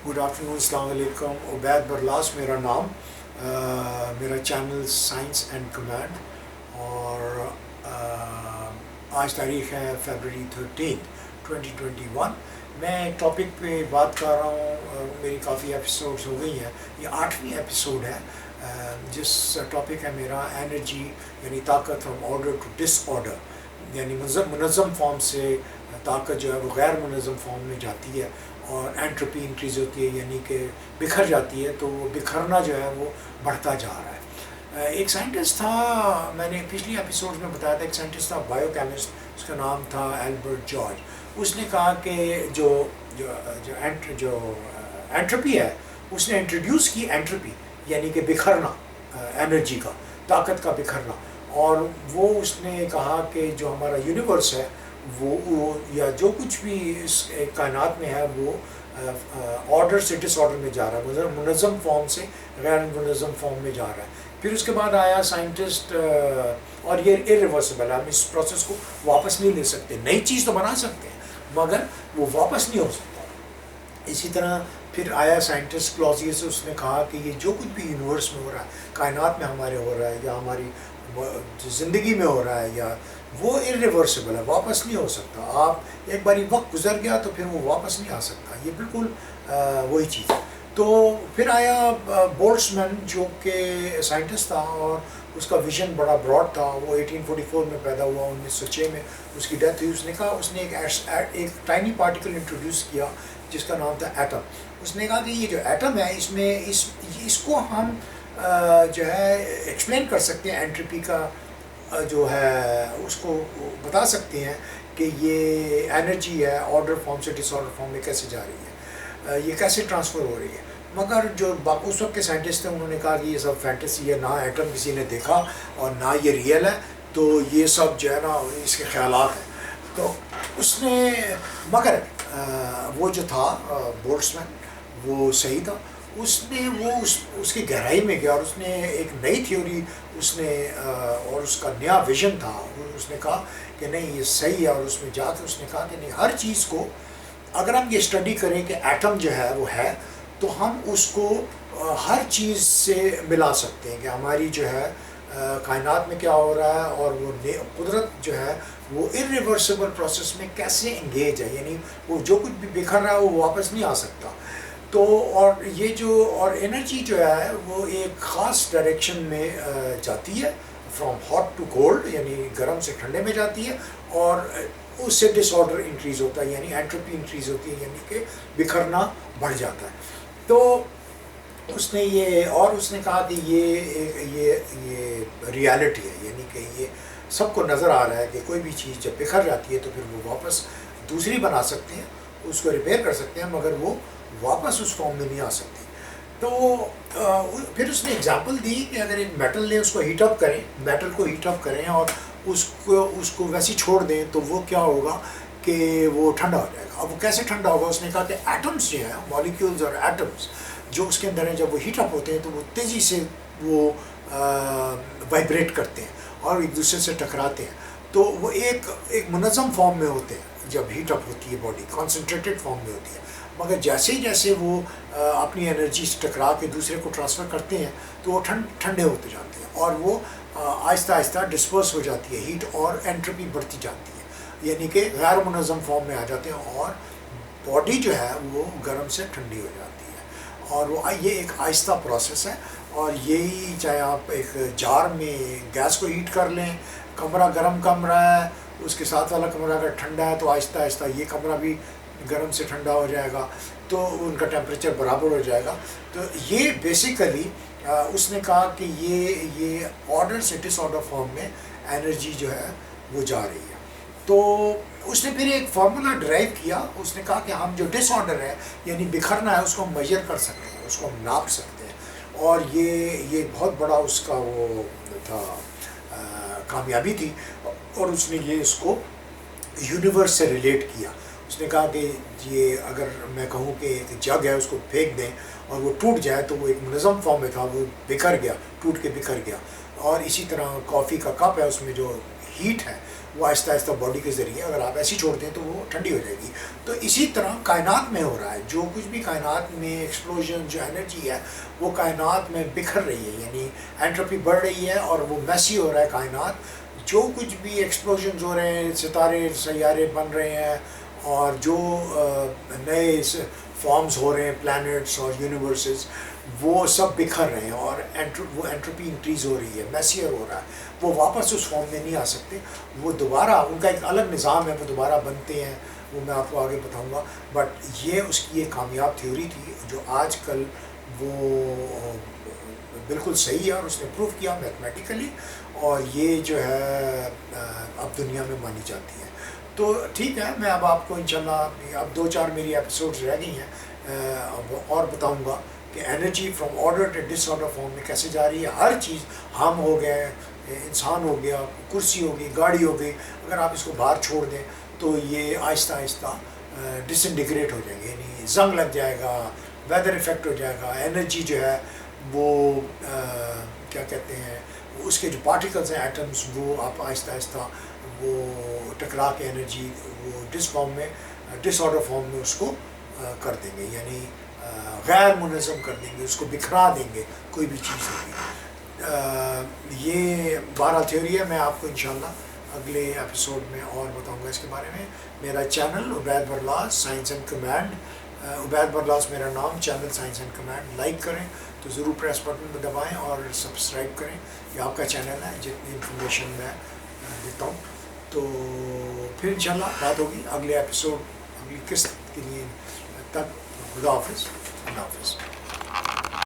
Good afternoon, अस्सलाम वालेकुम। उबैद बरलास मेरा नाम, मेरा चैनल साइंस एंड कमांड। और आज तारीख़ है फरवरी 13, 2021। मैं एक टॉपिक पे बात कर रहा हूँ, मेरी काफ़ी एपिसोड्स हो गई हैं, ये 8वीं एपिसोड है। जिस टॉपिक है मेरा एनर्जी यानी ताकत फ्रॉम ऑर्डर टू डिसऑर्डर, यानी मुनज़्ज़म फॉर्म से ताकत जो है वो गैर मुनज़्ज़म फॉर्म में जाती है और एंट्रोपी इंक्रीज़ होती है, यानी कि बिखर जाती है। तो वो बिखरना जो है वो बढ़ता जा रहा है। एक साइंटिस्ट था, मैंने पिछली एपिसोड में बताया था, एक साइंटिस्ट था बायोकेमिस्ट, उसका नाम था एल्बर्ट जॉर्ज। उसने कहा कि जो जो जो जो एंट्रोपी है, उसने इंट्रोड्यूस की एंट्रोपी यानी कि बिखरना, एनर्जी का, ताकत का बिखरना। और वो उसने कहा कि जो हमारा यूनिवर्स है वो या जो कुछ भी इस कायनात में है वो ऑर्डर से डिसऑर्डर में जा रहा है, मुनज़्ज़म फॉर्म से गैर मुनज़्ज़म फॉर्म में जा रहा है। फिर उसके बाद आया साइंटिस्ट, और ये इरिवर्सिबल है, हम इस प्रोसेस को वापस नहीं ले सकते। नई चीज़ तो बना सकते हैं मगर वो वापस नहीं हो सकता। इसी तरह फिर आया साइंटिस्ट क्लॉजियस, उसने कहा कि ये जो कुछ भी यूनिवर्स में हो रहा है, कायनात में हमारे हो रहा है या हमारी ज़िंदगी में हो रहा है, या वो इरिवर्सिबल है, वापस नहीं हो सकता। आप एक बारी वक्त गुजर गया तो फिर वो वापस नहीं आ सकता। ये बिल्कुल वही चीज़ है। तो फिर आया बोल्ट्जमैन, जो कि साइंटिस्ट था और उसका विजन बड़ा ब्रॉड था। वो 1844 में पैदा हुआ, 1906 में उसकी डेथ हुई। उसने कहा, उसने एक टाइनी पार्टिकल इंट्रोड्यूस किया जिसका नाम था एटम। उसने कहा कि ये जो एटम है, इसमें इसको हम जो है एक्सप्लेन कर सकते हैं, एंट्रोपी का जो है उसको बता सकते हैं कि ये एनर्जी है ऑर्डर फॉर्म से डिसऑर्डर फॉर्म में कैसे जा रही है, ये कैसे ट्रांसफ़र हो रही है। मगर जो उस वक्त के साइंटिस्ट थे, उन्होंने कहा कि ये सब फैंटेसी है, ना एटम किसी ने देखा और ना ये रियल है, तो ये सब जो है ना इसके ख्यालात हैं। तो उसने, मगर वो जो था बोल्ट्जमैन, वो सही था। उसने वो उसकी गहराई में गया और उसने एक नई थ्योरी उसने और उसका नया विजन था। उसने कहा कि नहीं, ये सही है। और उसमें जाकर उसने कहा कि नहीं, हर चीज़ को अगर हम ये स्टडी करें कि एटम जो है वो है, तो हम उसको हर चीज़ से मिला सकते हैं कि हमारी जो है कायनात में क्या हो रहा है, और वो कुदरत जो है वो इरिवर्सिबल प्रोसेस में कैसे इंगेज है, यानी वो जो कुछ भी बिखर रहा है वो वापस नहीं आ सकता। तो और ये जो और एनर्जी जो है वो एक ख़ास डायरेक्शन में जाती है, फ्रॉम हॉट टू कोल्ड, यानी गर्म से ठंडे में जाती है, और उससे डिसऑर्डर इंक्रीज़ होता है, यानी एंट्रोपी इंक्रीज़ होती है, यानी कि बिखरना बढ़ जाता है। तो उसने ये, और उसने कहा कि ये रियलिटी है, यानी कि ये सबको नज़र आ रहा है कि कोई भी चीज़ जब बिखर जाती है तो फिर वो वापस दूसरी बना सकते हैं, उसको रिपेयर कर सकते हैं, मगर वो वापस उस फॉर्म में नहीं आ सकती। तो फिर उसने एग्जांपल दी कि अगर एक मेटल ले, उसको हीटअप करें, मेटल को हीटअप करें और उसको वैसे ही छोड़ दें, तो वो क्या होगा कि वो ठंडा हो जाएगा। अब वो कैसे ठंडा होगा? उसने कहा कि एटम्स जो हैं, मॉलिक्यूल्स और एटम्स जो उसके अंदर हैं, जब वो हीटअप होते हैं तो वो तेज़ी से वो वाइब्रेट करते हैं और एक दूसरे से टकराते हैं। तो वो एक मुनज़्ज़म फॉर्म में होते हैं जब हीटअप होती है बॉडी, कॉन्सेंट्रेटेड फॉर्म में होती है। मगर जैसे ही जैसे वो अपनी एनर्जी से टकरा के दूसरे को ट्रांसफ़र करते हैं तो वो ठंडे होते जाते हैं और वो आहिस्ता आहिस्ता डिस्पर्स हो जाती है हीट, और एंट्रोपी बढ़ती जाती है, यानी कि गैर मुनज़्ज़म फॉर्म में आ जाते हैं और बॉडी जो है वो गर्म से ठंडी हो जाती है। और वो ये एक आहिस्ता प्रोसेस है। और यही, चाहे आप एक जार में गैस को हीट कर लें, कमरा गर्म कमरा है, उसके साथ वाला कमरा अगर ठंडा है तो आहिस्ता आहिस्ता ये कमरा भी गर्म से ठंडा हो जाएगा, तो उनका टेम्परेचर बराबर हो जाएगा। तो ये बेसिकली उसने कहा कि ये ऑर्डर से डिसऑर्डर फॉर्म में एनर्जी जो है वो जा रही है। तो उसने फिर एक फार्मूला ड्राइव किया। उसने कहा कि हम जो डिसऑर्डर है यानी बिखरना है, उसको हम मेजर कर सकते हैं, उसको हम नाप सकते हैं। और ये बहुत बड़ा उसका वो था, कामयाबी थी। और उसने ये इसको यूनिवर्स से रिलेट किया। उसने कहा कि ये अगर मैं कहूँ कि एक जग है, उसको फेंक दें और वो टूट जाए, तो वो एक मुनज़्ज़म फॉर्म में था, वो बिखर गया, टूट के बिखर गया। और इसी तरह कॉफ़ी का कप है, उसमें जो हीट है وہ آہستہ آہستہ باڈی کے ذریعے اگر آپ ایسی چھوڑ دیں تو وہ ٹھنڈی ہو جائے گی. تو اسی طرح کائنات میں ہو رہا ہے, جو کچھ بھی کائنات میں ایکسپلوژن جو انرجی ہے وہ کائنات میں بکھر رہی ہے, یعنی انٹروپی بڑھ رہی ہے اور وہ میسی ہو رہا ہے کائنات. جو کچھ بھی ایکسپلوژنز ہو رہے ہیں, ستارے سیارے بن رہے ہیں, اور جو نئے فارمز ہو رہے ہیں پلانٹس اور یونیورسز, وہ سب بکھر رہے ہیں اور وہ انٹروپی انکریز ہو رہی ہے, میسیئر ہو رہا ہے. وہ واپس اس فارم میں نہیں آ سکتے, وہ دوبارہ ان کا ایک الگ نظام ہے, وہ دوبارہ بنتے ہیں, وہ میں آپ کو آگے بتاؤں گا. بٹ یہ اس کی ایک کامیاب تھیوری تھی جو آج کل وہ بالکل صحیح ہے, اور اس نے پروف کیا میتھمیٹیکلی, اور یہ جو ہے اب دنیا میں مانی جاتی ہے. تو ٹھیک ہے, میں اب آپ کو انشاءاللہ اب 2-4 میری ایپیسوڈز رہ گئی ہیں, اور بتاؤں گا کہ energy from order to disorder form میں کیسے جا رہی ہے. ہر چیز, ہم ہو گئے, انسان ہو گیا, کرسی ہو گئی, گاڑی ہو گئی, اگر آپ اس کو باہر چھوڑ دیں تو یہ آہستہ آہستہ ڈس انٹیگریٹ ہو جائیں گے, یعنی زنگ لگ جائے گا, ویدر افیکٹ ہو جائے گا. انرجی جو ہے وہ کیا کہتے ہیں, اس کے جو پارٹیکلز ہیں ایٹمز, وہ آپ آہستہ آہستہ وہ ٹکرا کے انرجی وہ ڈس فارم میں, ڈس آرڈر فارم میں اس کو کر دیں گے, یعنی غیر منظم کر دیں گے, اس کو بکھرا دیں گے کوئی بھی چیز ہوگی. یہ بہرحال تھیوری ہے. میں آپ کو انشاءاللہ اگلے ایپیسوڈ میں اور بتاؤں گا اس کے بارے میں. میرا channel Ubaid Barlas science and command, Ubaid Barlas میرا نام, channel science and command. Like کریں تو ضرور پریس بٹن پہ دبائیں اور سبسکرائب کریں. یہ آپ کا چینل ہے, جتنی انفارمیشن میں دیتا ہوں. تو پھر انشاءاللہ بات ہوگی اگلے ایپیسوڈ, اگلی قسط کے لیے. تک خدا حافظ. اللہ حافظ.